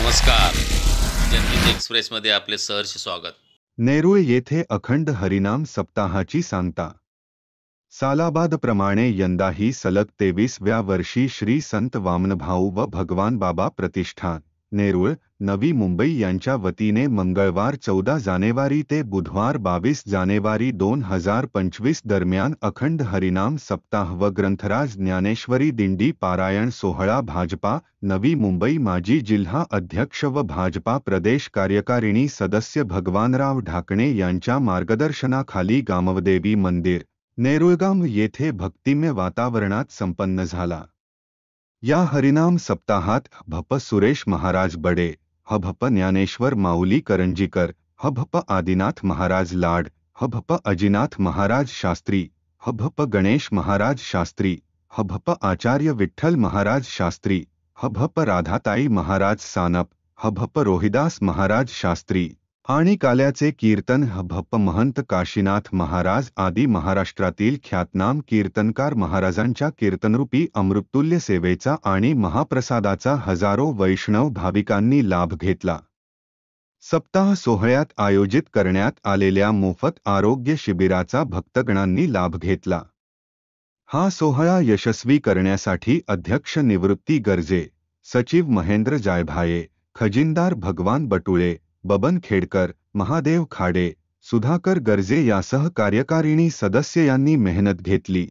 नमस्कार. जनहित एक्सप्रेसमध्ये आपले सहर्ष स्वागत. नेरूळ येथे अखंड हरिनाम सप्ताहाची सांगता. सालाबादप्रमाणे यंदाही सलग 23व्या वर्षी श्री संत वामनभाऊ व भगवान बाबा प्रतिष्ठान, नेरूळ, नवी मुंबई यांच्या वतीने मंगळवार 14 जानेवारी ते बुधवार 22 जानेवारी 2025 दरम्यान अखंड हरिनाम सप्ताह व ग्रंथराज ज्ञानेश्वरी दिंडी पारायण सोहळा भाजपा, नवी मुंबई माजी जिल्हा अध्यक्ष व भाजपा प्रदेश कार्यकारिणी सदस्य भगवानराव ढाकणे यांच्या मार्गदर्शनाखाली गामवदेवी मंदिर, नेरूळगाम येथे भक्तिमय वातावरणात संपन्न झाला. या हरिनाम सप्ताहात भप सुरेश महाराज बडे, भप ज्ञानेश्वर माऊली करंजीकर, भप आदिनाथ महाराज लाड, भप अजिनाथ महाराज शास्त्री, भप गणेश महाराज शास्त्री, भप आचार्य विठ्ठल महाराज शास्त्री, भप राधाताई महाराज सानप, भप रोहिदास महाराज शास्त्री आणि काल्याचे कीर्तन भप महंत काशीनाथ महाराज आदी महाराष्ट्रातील ख्यातनाम कीर्तनकार महाराजांच्या कीर्तनरूपी अमृततुल्य सेवेचा आणि महाप्रसादाचा हजारो वैष्णव भाविकांनी लाभ घेतला. सप्ताह सोहळ्यात आयोजित करण्यात आलेल्या मोफत आरोग्य शिबिराचा भक्तगणांनी लाभ घेतला. हा सोहळा यशस्वी करण्यासाठी अध्यक्ष निवृत्ती गर्जे, सचिव महेंद्र जायभाये, खजिनदार भगवान बटुळे, बबन खेडकर, महादेव खाडे, सुधाकर गर्जे यासह कार्यकारिणी सदस्य यांनी मेहनत घेतली.